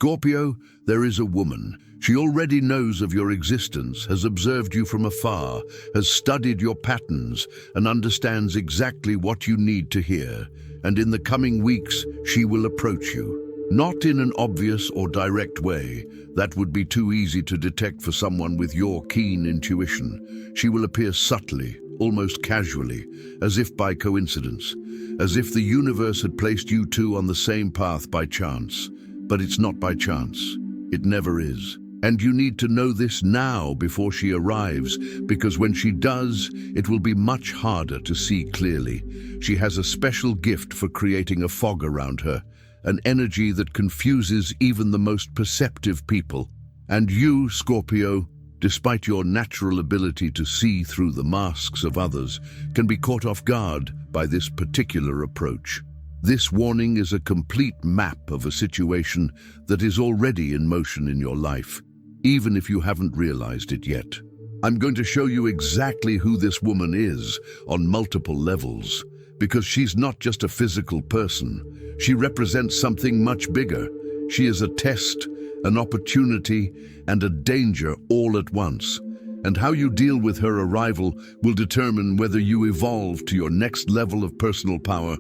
Scorpio, there is a woman. She already knows of your existence, has observed you from afar, has studied your patterns, and understands exactly what you need to hear. And in the coming weeks, she will approach you. Not in an obvious or direct way. That would be too easy to detect for someone with your keen intuition. She will appear subtly, almost casually, as if by coincidence, as if the universe had placed you two on the same path by chance. But it's not by chance. It never is. And you need to know this now before she arrives, because when she does, it will be much harder to see clearly. She has a special gift for creating a fog around her, an energy that confuses even the most perceptive people. And you, Scorpio, despite your natural ability to see through the masks of others, can be caught off guard by this particular approach. This warning is a complete map of a situation that is already in motion in your life, even if you haven't realized it yet. I'm going to show you exactly who this woman is on multiple levels, because she's not just a physical person. She represents something much bigger. She is a test, an opportunity, and a danger all at once. And how you deal with her arrival will determine whether you evolve to your next level of personal power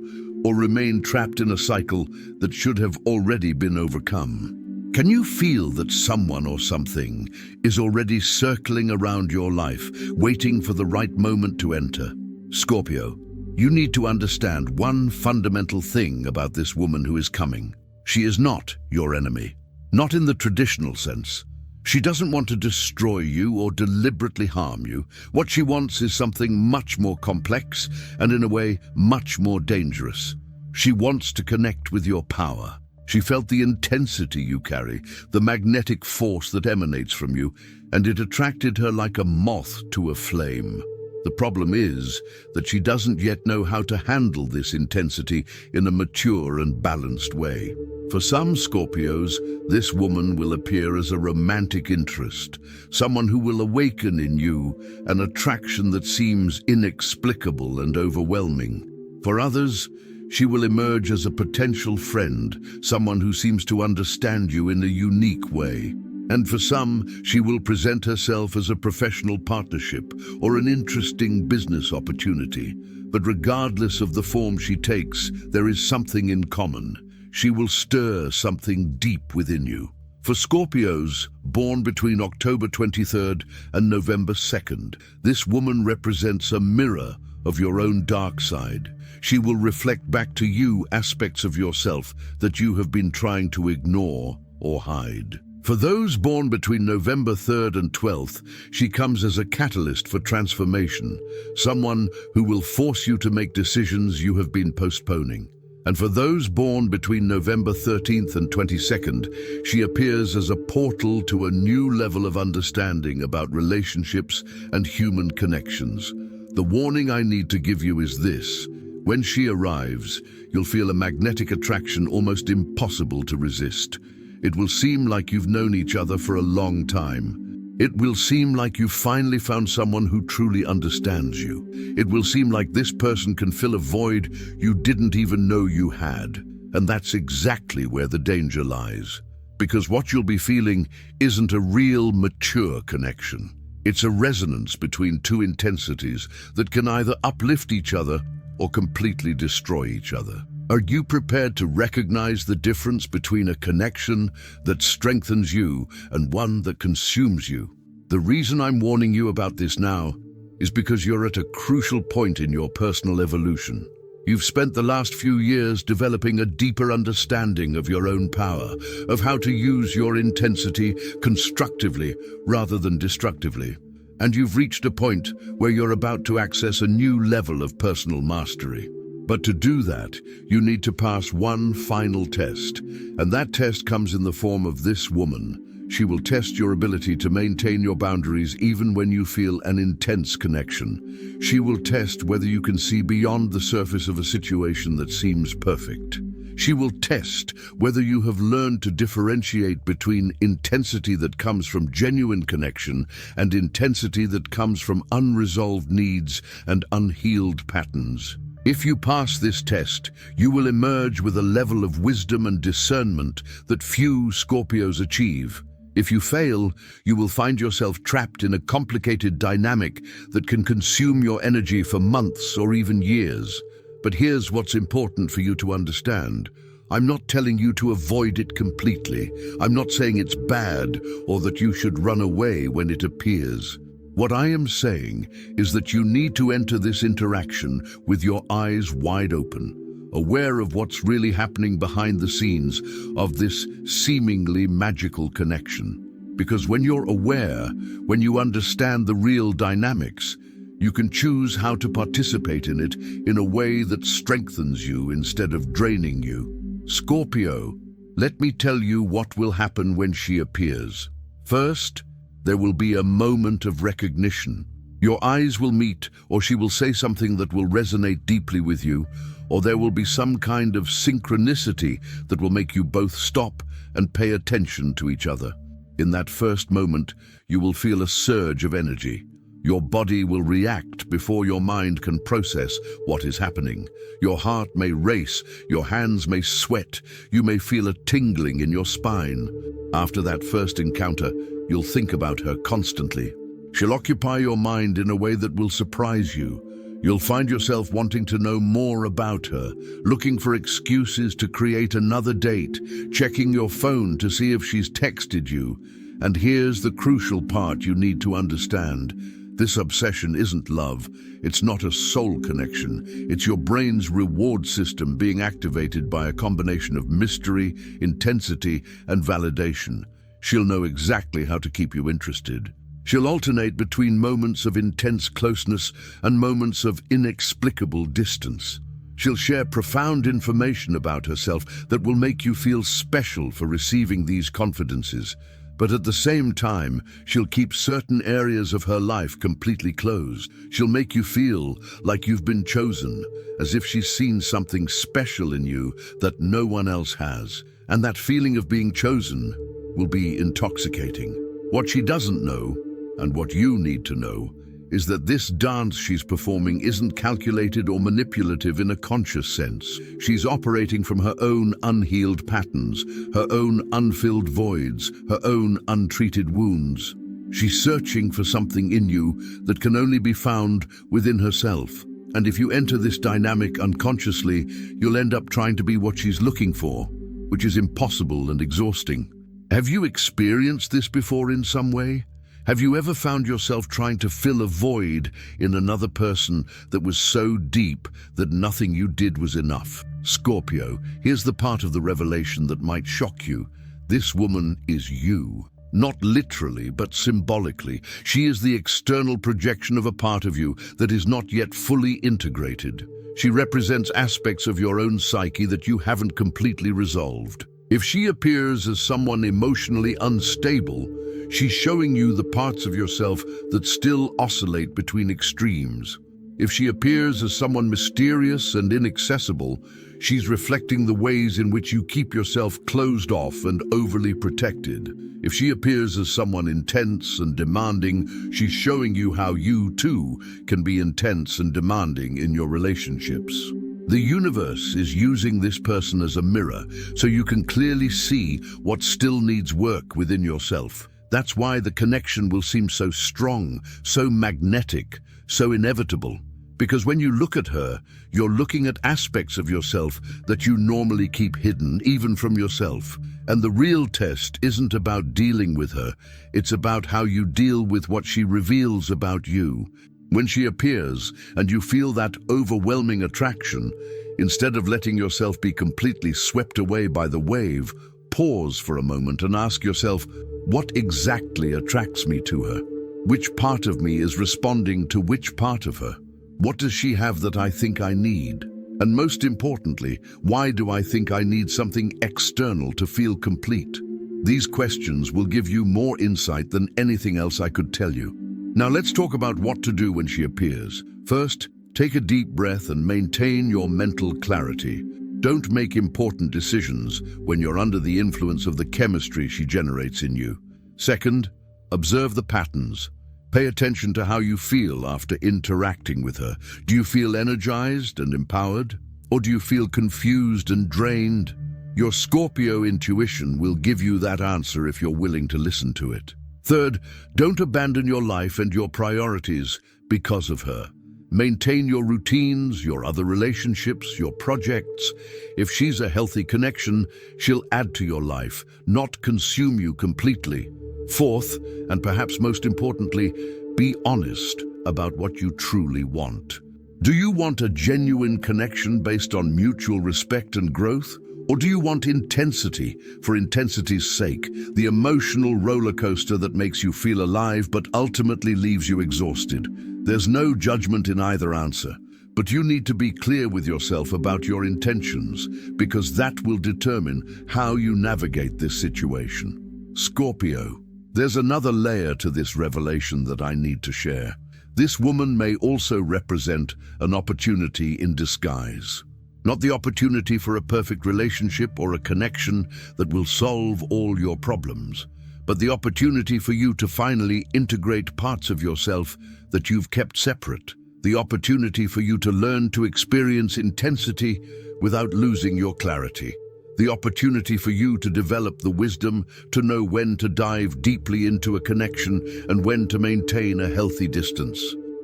or remain trapped in a cycle that should have already been overcome. Can you feel that someone or something is already circling around your life, waiting for the right moment to enter? Scorpio, you need to understand one fundamental thing about this woman who is coming. She is not your enemy, not in the traditional sense. She doesn't want to destroy you or deliberately harm you. What she wants is something much more complex and, in a way, much more dangerous. She wants to connect with your power. She felt the intensity you carry, the magnetic force that emanates from you, and it attracted her like a moth to a flame. The problem is that she doesn't yet know how to handle this intensity in a mature and balanced way. For some Scorpios, this woman will appear as a romantic interest, someone who will awaken in you an attraction that seems inexplicable and overwhelming. For others, she will emerge as a potential friend, someone who seems to understand you in a unique way. And for some, she will present herself as a professional partnership or an interesting business opportunity. But regardless of the form she takes, there is something in common. She will stir something deep within you. For Scorpios, born between October 23rd and November 2nd, this woman represents a mirror of your own dark side. She will reflect back to you aspects of yourself that you have been trying to ignore or hide. For those born between November 3rd and 12th, she comes as a catalyst for transformation, someone who will force you to make decisions you have been postponing. And for those born between November 13th and 22nd, she appears as a portal to a new level of understanding about relationships and human connections. The warning I need to give you is this: when she arrives, you'll feel a magnetic attraction almost impossible to resist. It will seem like you've known each other for a long time. It will seem like you've finally found someone who truly understands you. It will seem like this person can fill a void you didn't even know you had. And that's exactly where the danger lies. Because what you'll be feeling isn't a real, mature connection. It's a resonance between two intensities that can either uplift each other or completely destroy each other. Are you prepared to recognize the difference between a connection that strengthens you and one that consumes you? The reason I'm warning you about this now is because you're at a crucial point in your personal evolution. You've spent the last few years developing a deeper understanding of your own power, of how to use your intensity constructively rather than destructively. And you've reached a point where you're about to access a new level of personal mastery. But to do that, you need to pass one final test, and that test comes in the form of this woman. She will test your ability to maintain your boundaries even when you feel an intense connection. She will test whether you can see beyond the surface of a situation that seems perfect. She will test whether you have learned to differentiate between intensity that comes from genuine connection and intensity that comes from unresolved needs and unhealed patterns. If you pass this test, you will emerge with a level of wisdom and discernment that few Scorpios achieve. If you fail, you will find yourself trapped in a complicated dynamic that can consume your energy for months or even years. But here's what's important for you to understand. I'm not telling you to avoid it completely. I'm not saying it's bad or that you should run away when it appears. What I am saying is that you need to enter this interaction with your eyes wide open, aware of what's really happening behind the scenes of this seemingly magical connection. Because when you're aware, when you understand the real dynamics, you can choose how to participate in it in a way that strengthens you instead of draining you. Scorpio, let me tell you what will happen when she appears. First, there will be a moment of recognition. Your eyes will meet, or she will say something that will resonate deeply with you, or there will be some kind of synchronicity that will make you both stop and pay attention to each other. In that first moment, you will feel a surge of energy. Your body will react before your mind can process what is happening. Your heart may race, your hands may sweat, you may feel a tingling in your spine. After that first encounter, you'll think about her constantly. She'll occupy your mind in a way that will surprise you. You'll find yourself wanting to know more about her, looking for excuses to create another date, checking your phone to see if she's texted you. And here's the crucial part you need to understand. This obsession isn't love. It's not a soul connection. It's your brain's reward system being activated by a combination of mystery, intensity, and validation. She'll know exactly how to keep you interested. She'll alternate between moments of intense closeness and moments of inexplicable distance. She'll share profound information about herself that will make you feel special for receiving these confidences. But at the same time, she'll keep certain areas of her life completely closed. She'll make you feel like you've been chosen, as if she's seen something special in you that no one else has. And that feeling of being chosen will be intoxicating. What she doesn't know, and what you need to know, is that this dance she's performing isn't calculated or manipulative in a conscious sense. She's operating from her own unhealed patterns, her own unfilled voids, her own untreated wounds. She's searching for something in you that can only be found within herself. And if you enter this dynamic unconsciously, you'll end up trying to be what she's looking for, which is impossible and exhausting. Have you experienced this before in some way? Have you ever found yourself trying to fill a void in another person that was so deep that nothing you did was enough? Scorpio, here's the part of the revelation that might shock you. This woman is you. Not literally, but symbolically. She is the external projection of a part of you that is not yet fully integrated. She represents aspects of your own psyche that you haven't completely resolved. If she appears as someone emotionally unstable, she's showing you the parts of yourself that still oscillate between extremes. If she appears as someone mysterious and inaccessible, she's reflecting the ways in which you keep yourself closed off and overly protected. If she appears as someone intense and demanding, she's showing you how you, too, can be intense and demanding in your relationships. The universe is using this person as a mirror, so you can clearly see what still needs work within yourself. That's why the connection will seem so strong, so magnetic, so inevitable. Because when you look at her, you're looking at aspects of yourself that you normally keep hidden, even from yourself. And the real test isn't about dealing with her, it's about how you deal with what she reveals about you. When she appears and you feel that overwhelming attraction, instead of letting yourself be completely swept away by the wave, pause for a moment and ask yourself, what exactly attracts me to her? Which part of me is responding to which part of her? What does she have that I think I need? And most importantly, why do I think I need something external to feel complete? These questions will give you more insight than anything else I could tell you. Now let's talk about what to do when she appears. First, take a deep breath and maintain your mental clarity. Don't make important decisions when you're under the influence of the chemistry she generates in you. Second, observe the patterns. Pay attention to how you feel after interacting with her. Do you feel energized and empowered? Or do you feel confused and drained? Your Scorpio intuition will give you that answer if you're willing to listen to it. Third, don't abandon your life and your priorities because of her. Maintain your routines, your other relationships, your projects. If she's a healthy connection, she'll add to your life, not consume you completely. Fourth, and perhaps most importantly, be honest about what you truly want. Do you want a genuine connection based on mutual respect and growth? Or do you want intensity for intensity's sake, the emotional roller coaster that makes you feel alive but ultimately leaves you exhausted? There's no judgment in either answer, but you need to be clear with yourself about your intentions, because that will determine how you navigate this situation. Scorpio, there's another layer to this revelation that I need to share. This woman may also represent an opportunity in disguise. Not the opportunity for a perfect relationship or a connection that will solve all your problems, but the opportunity for you to finally integrate parts of yourself that you've kept separate. The opportunity for you to learn to experience intensity without losing your clarity. The opportunity for you to develop the wisdom to know when to dive deeply into a connection and when to maintain a healthy distance.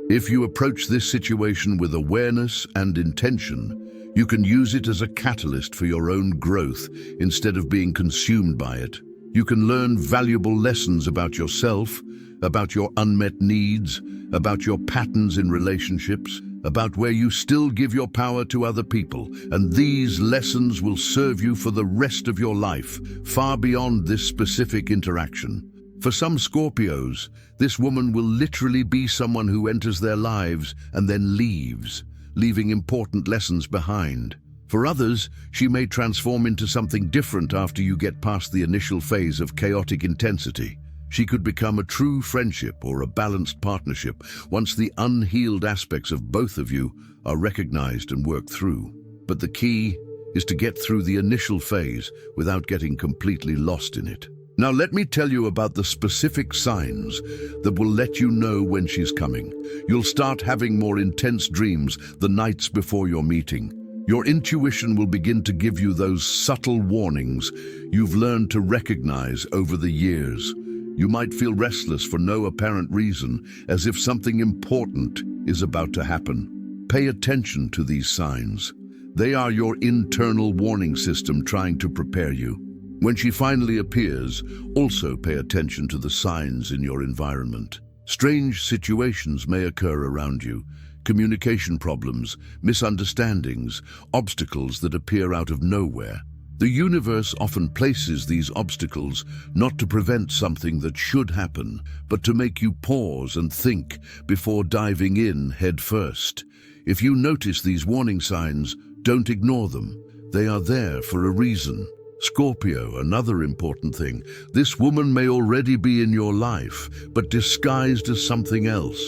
If you approach this situation with awareness and intention, you can use it as a catalyst for your own growth instead of being consumed by it. You can learn valuable lessons about yourself, about your unmet needs, about your patterns in relationships, about where you still give your power to other people, and these lessons will serve you for the rest of your life, far beyond this specific interaction. For some Scorpios, this woman will literally be someone who enters their lives and then leaves, leaving important lessons behind. For others, she may transform into something different after you get past the initial phase of chaotic intensity. She could become a true friendship or a balanced partnership once the unhealed aspects of both of you are recognized and worked through. But the key is to get through the initial phase without getting completely lost in it. Now let me tell you about the specific signs that will let you know when she's coming. You'll start having more intense dreams the nights before your meeting. Your intuition will begin to give you those subtle warnings you've learned to recognize over the years. You might feel restless for no apparent reason, as if something important is about to happen. Pay attention to these signs. They are your internal warning system trying to prepare you. When she finally appears, also pay attention to the signs in your environment. Strange situations may occur around you. Communication problems, misunderstandings, obstacles that appear out of nowhere. The universe often places these obstacles not to prevent something that should happen, but to make you pause and think before diving in head first. If you notice these warning signs, don't ignore them. They are there for a reason. Scorpio, another important thing. This woman may already be in your life, but disguised as something else.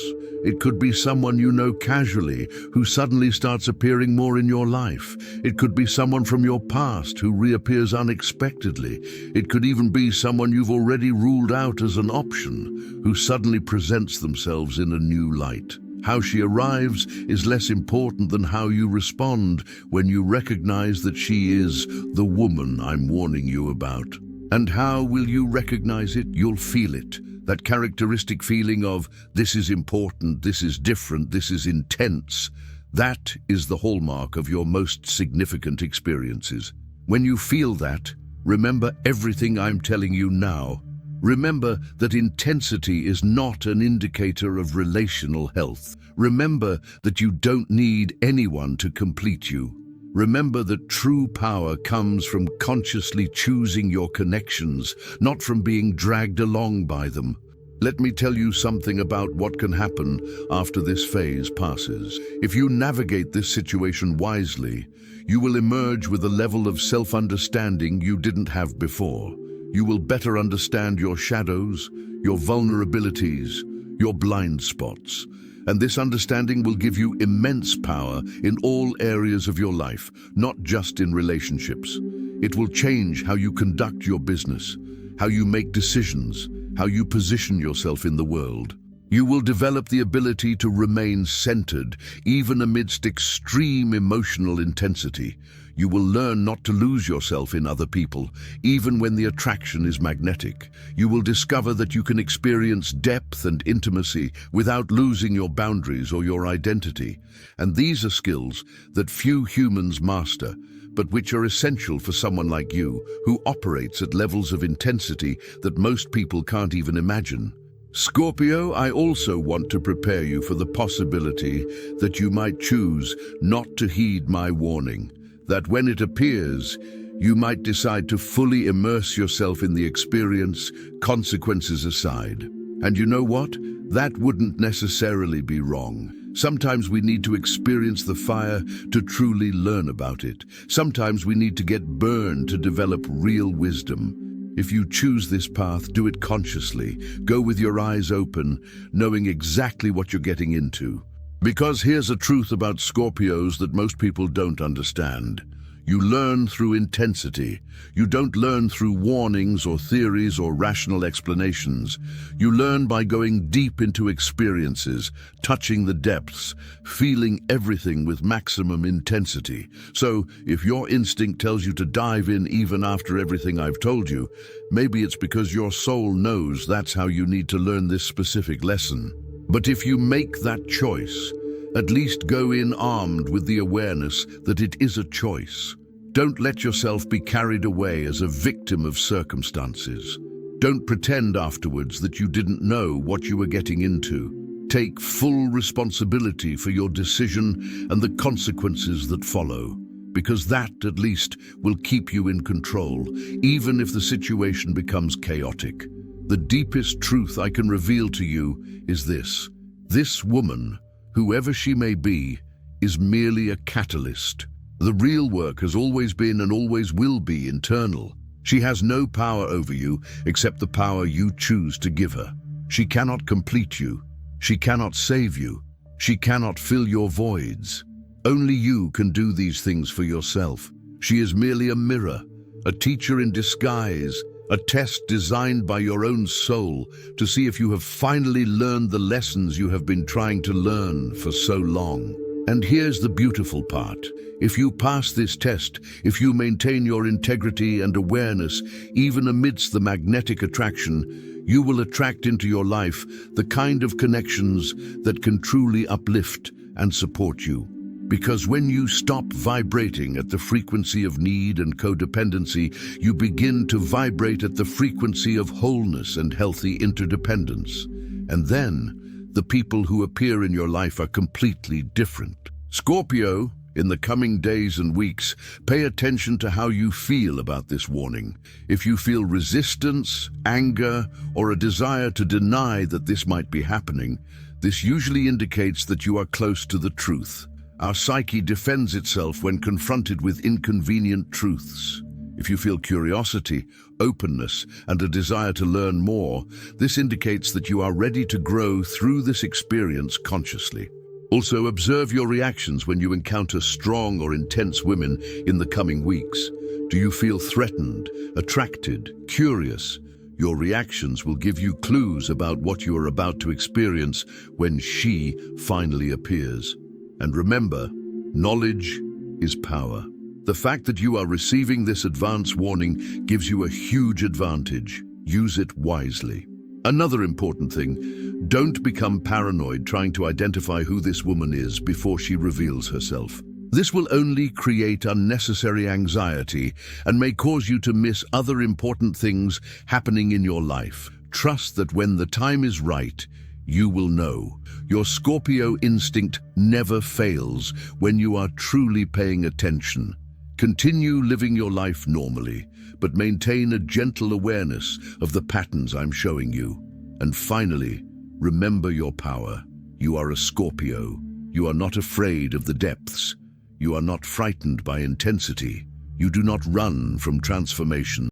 It could be someone you know casually who suddenly starts appearing more in your life. It could be someone from your past who reappears unexpectedly. It could even be someone you've already ruled out as an option who suddenly presents themselves in a new light. How she arrives is less important than how you respond when you recognize that she is the woman I'm warning you about. And how will you recognize it? You'll feel it. That characteristic feeling of, this is important, this is different, this is intense. That is the hallmark of your most significant experiences. When you feel that, remember everything I'm telling you now. Remember that intensity is not an indicator of relational health. Remember that you don't need anyone to complete you. Remember that true power comes from consciously choosing your connections, not from being dragged along by them. Let me tell you something about what can happen after this phase passes. If you navigate this situation wisely, you will emerge with a level of self-understanding you didn't have before. You will better understand your shadows, your vulnerabilities, your blind spots. And this understanding will give you immense power in all areas of your life, not just in relationships. It will change how you conduct your business, how you make decisions, how you position yourself in the world. You will develop the ability to remain centered, even amidst extreme emotional intensity. You will learn not to lose yourself in other people, even when the attraction is magnetic. You will discover that you can experience depth and intimacy without losing your boundaries or your identity. And these are skills that few humans master, but which are essential for someone like you, who operates at levels of intensity that most people can't even imagine. Scorpio, I also want to prepare you for the possibility that you might choose not to heed my warning, that when it appears, you might decide to fully immerse yourself in the experience, consequences aside. And you know what? That wouldn't necessarily be wrong. Sometimes we need to experience the fire to truly learn about it. Sometimes we need to get burned to develop real wisdom. If you choose this path, do it consciously. Go with your eyes open, knowing exactly what you're getting into. Because here's a truth about Scorpios that most people don't understand. You learn through intensity. You don't learn through warnings or theories or rational explanations. You learn by going deep into experiences, touching the depths, feeling everything with maximum intensity. So, if your instinct tells you to dive in even after everything I've told you, maybe it's because your soul knows that's how you need to learn this specific lesson. But if you make that choice, at least go in armed with the awareness that it is a choice. Don't let yourself be carried away as a victim of circumstances. Don't pretend afterwards that you didn't know what you were getting into. Take full responsibility for your decision and the consequences that follow, because that, at least, will keep you in control, even if the situation becomes chaotic. The deepest truth I can reveal to you is this. This woman, whoever she may be, is merely a catalyst. The real work has always been and always will be internal. She has no power over you except the power you choose to give her. She cannot complete you. She cannot save you. She cannot fill your voids. Only you can do these things for yourself. She is merely a mirror, a teacher in disguise, a test designed by your own soul to see if you have finally learned the lessons you have been trying to learn for so long. And here's the beautiful part. If you pass this test, if you maintain your integrity and awareness, even amidst the magnetic attraction, you will attract into your life the kind of connections that can truly uplift and support you. Because when you stop vibrating at the frequency of need and codependency, you begin to vibrate at the frequency of wholeness and healthy interdependence. And then, the people who appear in your life are completely different. Scorpio, in the coming days and weeks, pay attention to how you feel about this warning. If you feel resistance, anger, or a desire to deny that this might be happening, this usually indicates that you are close to the truth. Our psyche defends itself when confronted with inconvenient truths. If you feel curiosity, openness, and a desire to learn more, this indicates that you are ready to grow through this experience consciously. Also, observe your reactions when you encounter strong or intense women in the coming weeks. Do you feel threatened, attracted, curious? Your reactions will give you clues about what you are about to experience when she finally appears. And remember, knowledge is power. The fact that you are receiving this advance warning gives you a huge advantage. Use it wisely. Another important thing, don't become paranoid trying to identify who this woman is before she reveals herself. This will only create unnecessary anxiety and may cause you to miss other important things happening in your life. Trust that when the time is right, you will know. Your Scorpio instinct never fails when you are truly paying attention. Continue living your life normally, but maintain a gentle awareness of the patterns I'm showing you. And finally, remember your power. You are a Scorpio. You are not afraid of the depths. You are not frightened by intensity. You do not run from transformation.